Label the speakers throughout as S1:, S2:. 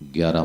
S1: 11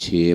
S1: 6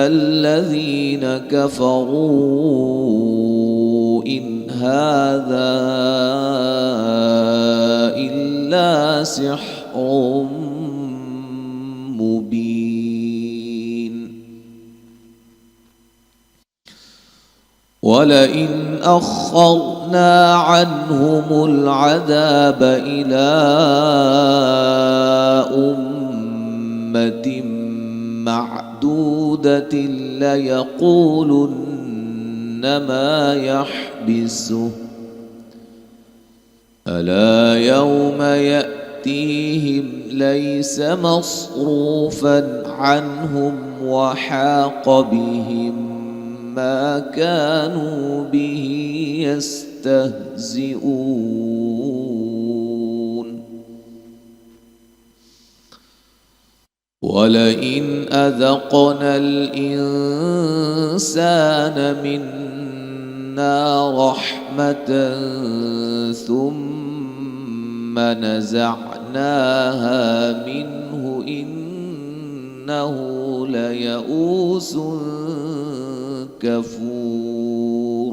S1: الذين كفروا إن هذا إلا سحر مبين. ولئن أخرنا عنهم العذاب إلى أمة معدودة ليقولن ما يحبسه ألا يوم يأتيهم ليس مصروفا عنهم وحاق بهم ما كانوا به يستهزئون. ولئن أذقنا الإنسان منا رحمة ثم نزعناها منه إنه ليئوس كفور.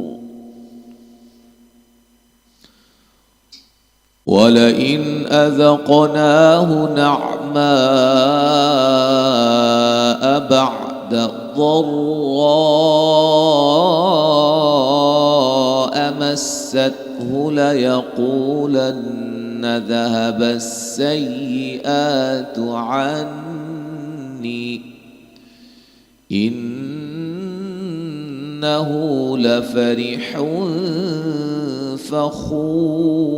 S1: ولئن أذقناه نعماء بعد ضراء مسته ليقولن ذهب السيئات عني إنه لفرح فخور.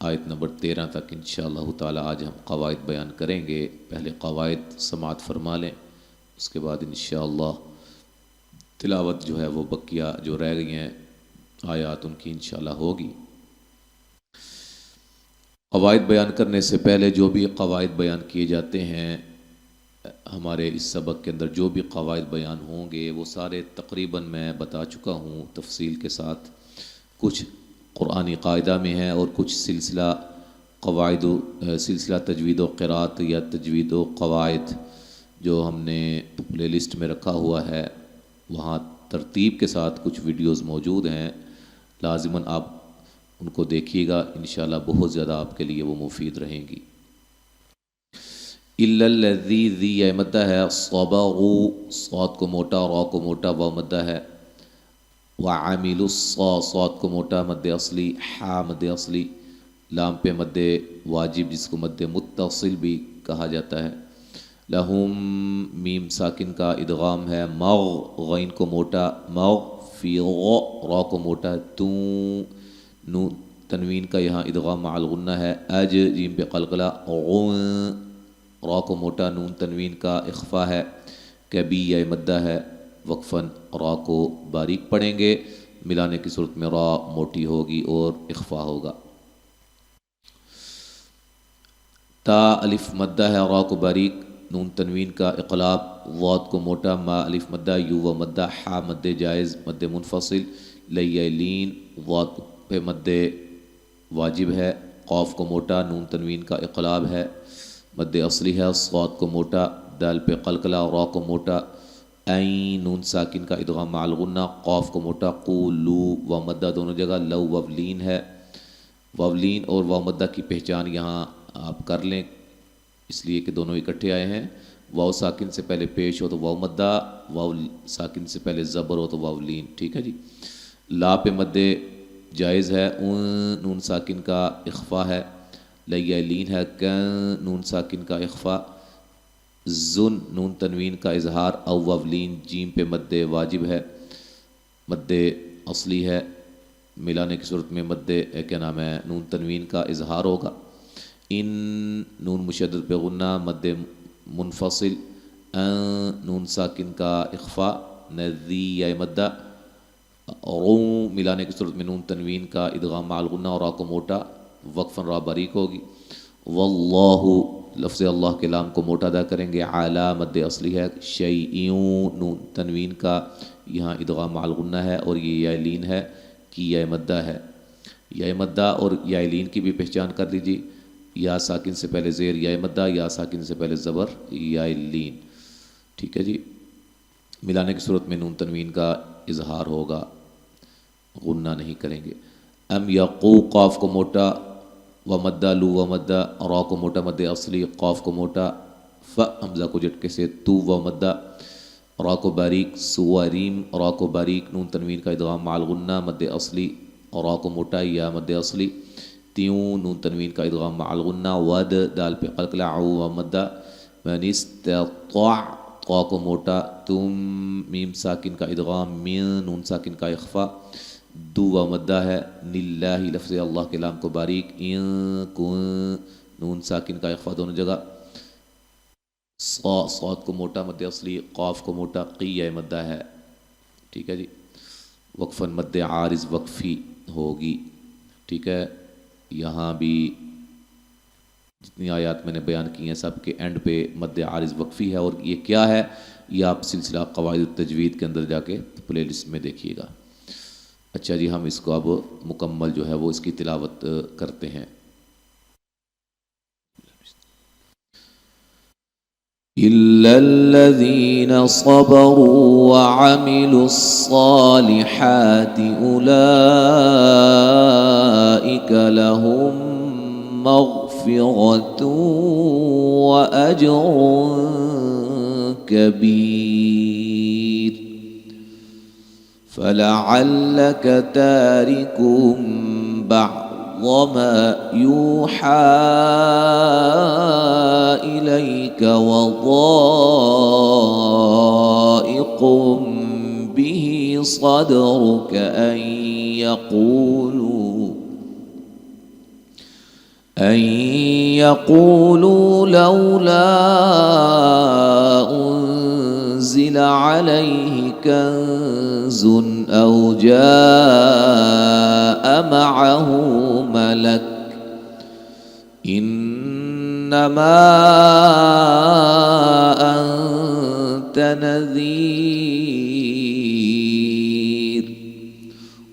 S1: آیت نمبر 13 تک انشاءاللہ تعالی آج ہم قواعد بیان کریں گے۔ پہلے قواعد سماعت فرما لیں، اس کے بعد انشاءاللہ تلاوت جو ہے وہ بقیہ جو رہ گئی ہیں آیات ان کی انشاءاللہ ہوگی۔ قواعد بیان کرنے سے پہلے جو بھی قواعد بیان کیے جاتے ہیں ہمارے اس سبق کے اندر، جو بھی قواعد بیان ہوں گے وہ سارے تقریباً میں بتا چکا ہوں تفصیل کے ساتھ۔ کچھ قرآنی قاعدہ میں ہیں اور کچھ سلسلہ قواعد سلسلہ تجوید و قرات یا تجوید و قواعد جو ہم نے پلے لسٹ میں رکھا ہوا ہے، وہاں ترتیب کے ساتھ کچھ ویڈیوز موجود ہیں، لازماً آپ ان کو دیکھیے گا، انشاءاللہ بہت زیادہ آپ کے لیے وہ مفید رہیں گی۔ الا الذی ذی یہ مدہ ہے، صبغوا صاد کو موٹا، را کو موٹا، و مدہ ہے، وعامل الصا صاد کو موٹا مد اصلی، حا مد اصلی، لام پہ مد واجب جس کو مد متصل بھی کہا جاتا ہے۔ لہم میم ساکن کا ادغام ہے، مغ غین کو موٹا، مغ فی غ را کو موٹا، تو نون تنوین کا یہاں ادغام مع الغنہ ہے، اج جیم پہ قلقلہ، غن را کو موٹا، نون تنوین کا اخفا ہے، کبی یا مدہ ہے، وقفاً را کو باریک پڑھیں گے، ملانے کی صورت میں را موٹی ہوگی اور اخفا ہوگا۔ تا الف مدہ ہے، را کو باریک، نون تنوین کا اقلاب، ضاد کو موٹا، ما الف مدہ، یو و مدہ، حا مد جائز مد منفصل، لی لین، ضاد پہ مد واجب ہے، قاف کو موٹا، نون تنوین کا اقلاب ہے، مد اصلی ہے، صاد کو موٹا، دال پہ قلقلہ، را کو موٹا، این نون ساکن کا ادغام مع الغنہ، قاف کو موٹا، قولو و مدہ دونوں جگہ، لو وولین ہے، وولین اور و مدہ کی پہچان یہاں آپ کر لیں اس لیے کہ دونوں اکٹھے آئے ہیں، واو ساکن سے پہلے پیش ہو تو واو مدہ، واو ساکن سے پہلے زبر ہو تو واولین، ٹھیک ہے جی۔ لا پہ مد جائز ہے، نون ساکن کا اخفا ہے، لین ہے، نون ساکن کا اخفا، زن نون تنوین کا اظہار، او وولین جیم پہ مد واجب ہے، مد اصلی ہے، ملانے کی صورت میں مد کیا نام ہے نون تنوین کا اظہار ہوگا۔ ان نون مشدد پہ غنہ مد منفصل، نون ساکن کا اخفا، نذی یا مدہ، رو ملانے کی صورت میں نون تنوین کا ادغام مع الغنہ اور را کو موٹا، وقفاً را باریک ہوگی۔ واللہ لفظ اللہ کے لام کو موٹا ادا کریں گے، اعلیٰ مد اصلی ہے، شیئون نون تنوین کا یہاں ادغام مع الغنہ ہے اور یہ یا لین ہے کی یا مدہ ہے، یا مدہ اور یا لین کی بھی پہچان کر لیجیے، یا ساکن سے پہلے زیر یا مدہ، یا ساکن سے پہلے زبر یا لین، ٹھیک ہے جی۔ ملانے کی صورت میں نون تنوین کا اظہار ہوگا، غنہ نہیں کریں گے۔ ام یقو قاف کو موٹا، و مدہ لو و مدہ، را کو موٹا مد اصلی، قاف کو موٹا، ف حمزہ کو جھٹکے سے، تو و مدہ، را کو باریک، سواریم را کو باریک، نون تنوین کا ادغام مع الغنہ مد اصلی، را کو موٹا یا مد اصلی، تیوں نون تنوین کا ادغام مع الغنہ، ود دال پہ قلقلہ، عو و مدہ، من استطاع قا کو موٹا، تم میم ساکن کا ادغام، من نون ساکن کا اخفا، دو و مدہ ہے، للہ لفظ اللہ کے لام کو باریک، ان کن نون ساکن کا اخفا دونوں جگہ، صاد کو موٹا مد اصلی، قاف کو موٹا، قی یا مدہ ہے، ٹھیک ہے جی۔ وقفاً مد عارض وقفی ہوگی، ٹھیک ہے۔ یہاں بھی جتنی آیات میں نے بیان کی ہیں سب کے اینڈ پہ مد عارض وقفی ہے، اور یہ کیا ہے یہ آپ سلسلہ قواعد التجوید کے اندر جا کے پلے لسٹ میں دیکھیے گا۔ اچھا جی، ہم اس کو اب مکمل جو ہے وہ اس کی تلاوت کرتے ہیں۔ إِلَّا الَّذِينَ صَبَرُوا وَعَمِلُوا الصَّالِحَاتِ أُولَئِكَ لَهُم مَّغْفِرَةٌ وَأَجْرٌ كَبِيرٌ فَلَعَلَّكَ تَارِكٌ بعض ما يوحى إليك وضائق به صدرك أن أن يقولوا لولا أنزل عليه كنز أو جاء معه ملك إنما أنت نذير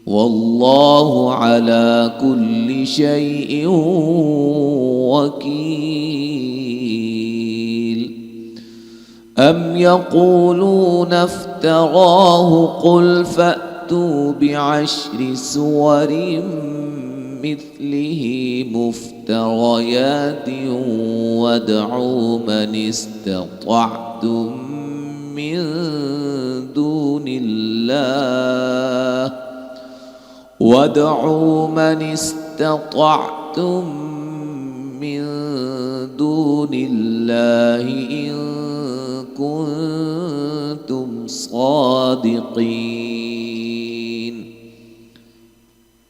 S1: والله على كل شيء وكيل أم يقولون افتراه قل فأتوا بعشر سور مثله مفتريات وادعوا من استطعتم من دون الله وادعوا من استطعتم من دون الله إن كنتم صادقين.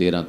S1: 13